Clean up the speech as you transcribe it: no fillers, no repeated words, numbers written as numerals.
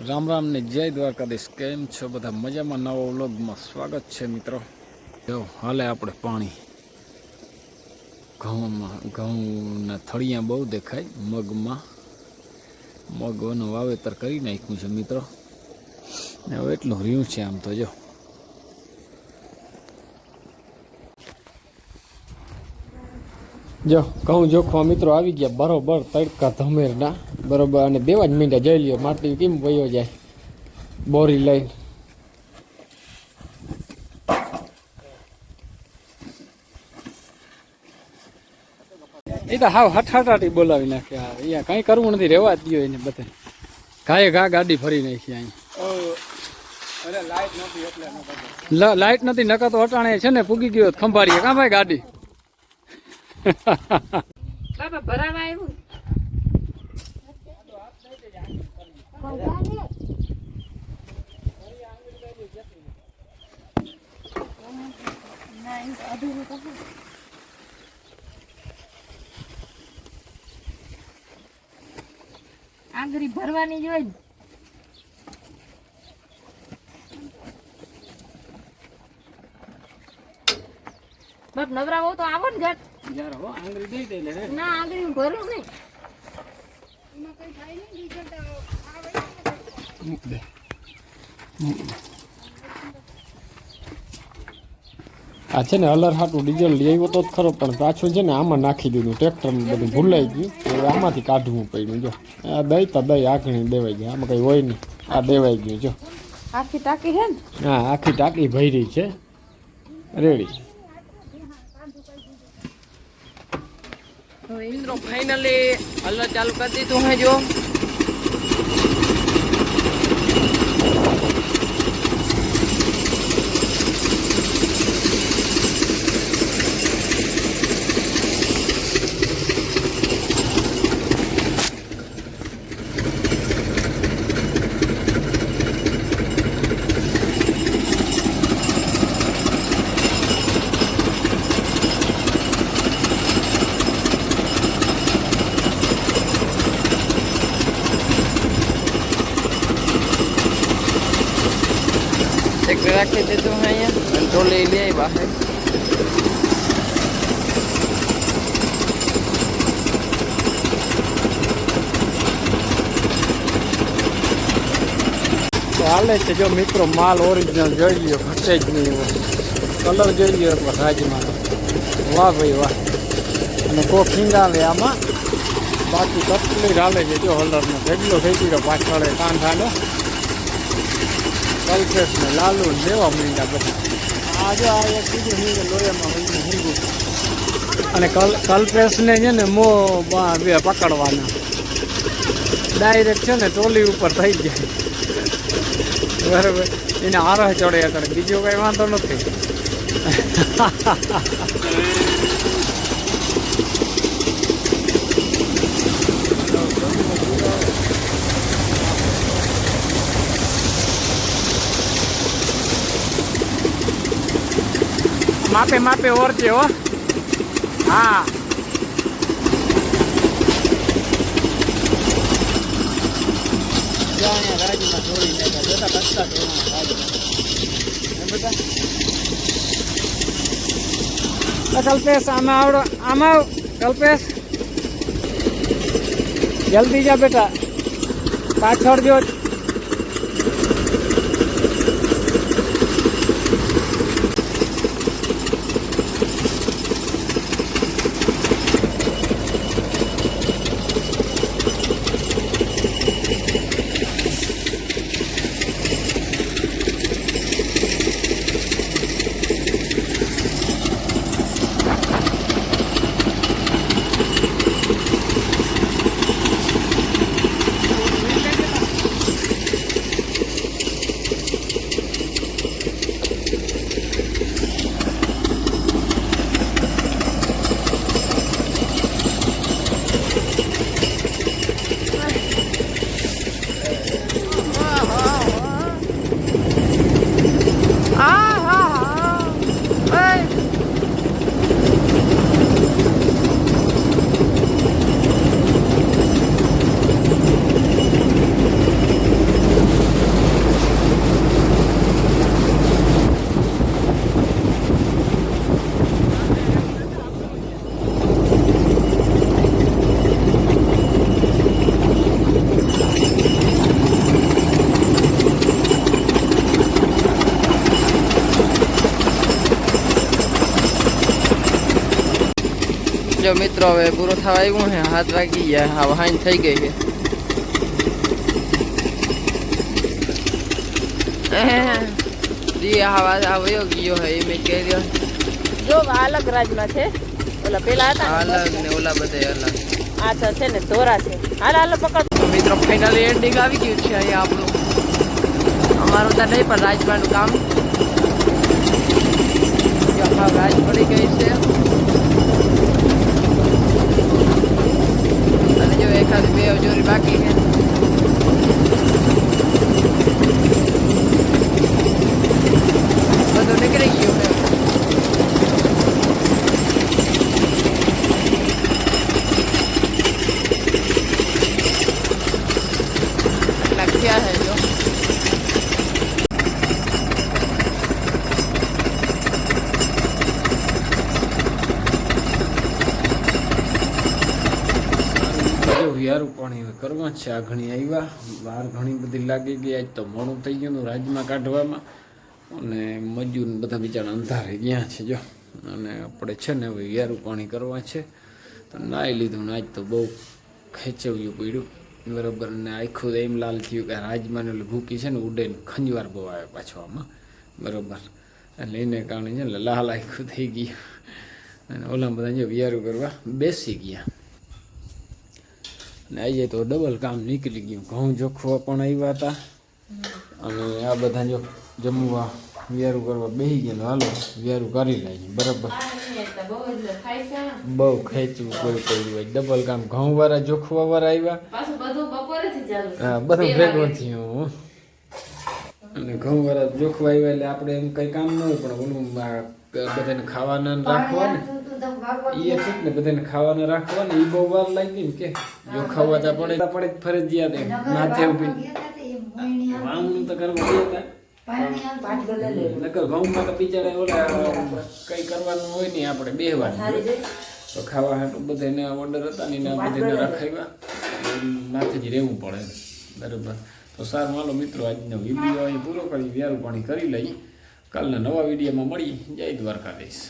રામ રામ ને જય દ્વારકાધીશ. કેમ છો બધા? મજામાં? નવો વ્લોગમાં સ્વાગત છે મિત્રો. જો હાલે આપણે પાણી ઘઉંના થળિયા બહુ દેખાય. મગનું વાવેતર કરી નાખ્યું છે મિત્રો. હવે એટલું રહ્યું છે. આમ તો જો ઘઉં જોખવા મિત્રો આવી ગયા બરોબર તડકા ધમેરના બરોબર. અને દેવા જ મીંડા જઈ લ્યો. માટી કેમ વયો જાય બોરી લઈને. એ તો હાવ હઠાટાટી બોલાવી નાખે. અહીંયા કંઈ કરવું નથી, રહેવા જ દો એને બધે. ઘાએ ઘા ગાડી ફરી નાખી અહીંયા. લાઈટ નથી નકા તો અટાણે છે ને પૂગી ગયો ખંભારીએ. કાં ભાઈ ગાડી બાબા ભરાવા આવ્યું. આંગળી ભરવાની જ હોય. બાપ નવરા હો તો આવો ને ઘટ. યાર હો આંગળી દઈ દે લે. ના આંગળી ભરું નહીં. આ છે ને અલર હાટું ડીઝલ લઈ આવ્યો તો જ ખરો, પણ પાછું છે ને આમાં નાખી દીધું. ટ્રેક્ટરનું બધું ભૂલાઈ ગયું. હવે આમાંથી કાઢવું પડ્યું. જો આ દઈ તો દઈ આખણી દેવાઈ જાય. આમાં કંઈ હોય નહીં. આ દેવાઈ ગયું. જો આખી ટાંકી છે ને. હા આખી ટાંકી ભરી છે. રેડી. તો ઇન્દ્રો ફાઇનલી હલર ચાલુ કરી દીધું હે. જો રાખી દીધું હે અહીંયા. ટ્રોલી લઈ આવ્યા હે. તો હાલે છે જો મિત્રો. માલ ઓરિજિનલ જોઈ લ્યો, ઘટે જ નહીં એવો. કલર જોઈ લ્યો એટલો રાજમાં. વાહ ભાઈ વાહ. અને કોક ખીંગાવે આમાં. બાકી કટલી હાલે છે જો હલરનો. ઢગલો થઈ ગયો પાછળ કાંઠાનો. કલ્પેશ ને લાલુ લેવા માંડ્યા બધા. આ જો આ એક બીજું હિંગ લોયામાં હિંગું. અને કલ્પેશને છે ને મો પકડવાના ડાયરેક્ટ છે ને ટોલી ઉપર થઈ જાય બરાબર. એને આરહ ચડે કરે, બીજો કઈ વાંધો નથી. માપે માપે ઓરજે હો. હા રાજમાં છોડી કલ્પેશ આમાં આવડો. આમાં કલ્પેશ જલ્દી જા બેટા, પાછળ જો. જો મિત્રો હવે પૂરો થવા આવ્યું છે 7 વાગી ગયા હવે હાંજ થઈ ગઈ છે જી હવા આવ્યો ગયો હે મેં કહી રહ્યો જો આ અલગ રાજમાં છે ઓલા પેલા હતા અલગ ને ઓલા બધા અલગ આ તો છે ને ધોરા છે હાલ પકડ તો મિત્રો ફાઇનલી એન્ડિંગ આવી ગયું છે અહીંયા આપણું અમારું તો નહીં પણ રાજમાનું કામ જો હા રાજ પડી ગઈ છે અને જો એકાદ બે અજોરી બાકી છે બધું નીકળી ગયું છે લખ્યા છે જો વિયારું પાણી કરવા છે આ ઘણી આવ્યા બહાર ઘણી બધી લાગી ગઈ આજ તો મોડું થઈ ગયું રાજમાં કાઢવામાં અને મજૂર બધા બિચારા અંધારે ગયા છે જો અને આપણે છે ને હવે વિયારું પાણી કરવા છે તો નાહી લીધું ને આજ તો બહુ ખેંચવ્યું પડ્યું બરાબર ને આખું એમ લાલ થયું કે રાજમાં એટલે ભૂકી છે ને ઉડે ને ખંજવાર બહુ આવે પાછો આમાં બરાબર એટલે એને કારણે છે ને લાલ આખું થઈ ગયું અને ઓલા બધા જે વિયારું કરવા બેસી ગયા અને આજે તો ડબલ કામ નીકળી ગયું ઘઉં જોખવા પણ આવ્યા હતા અને આ બધા જો જમવા વિયારું કરવા બેસી ગયા હાલો વિયારું કરી લઈએ બરાબર બહુ ખેંચવું કોઈ પડ્યું હોય ડબલ કામ ઘઉં વાળા જોખવા વાળા આવ્યા હા બધું ભેગું થયું અને ઘઉં વાળા જોખવા આવ્યા એટલે આપણે એમ કંઈ કામ ન હોય પણ ઓલું બધાને ખાવાના રાખવા ને એ ઠીક ને બધાને ખાવાના રાખવા ને એ બહુ વાર લાગી ને કે જો ખાવા પડે ફરજિયાત એમ માથે ઉભી વાંગનું તો કરવા ગયા નકર ઘઉંમાં તો બિચારા ઓલા કઈ કરવાનું હોય નહીં આપણે બેહવાનું તો ખાવા હાટું બધાને ઓર્ડર હતા ને એના બધાને રખાવ્યા માથે જ રહેવું પડે બરાબર તો સારું હાલો મિત્રો આજનો વિડીયો અહીં પૂરો કરી વ્યારું પાણી કરી લઈએ કાલના નવા વિડીયોમાં મળી જય દ્વારકાધીશ.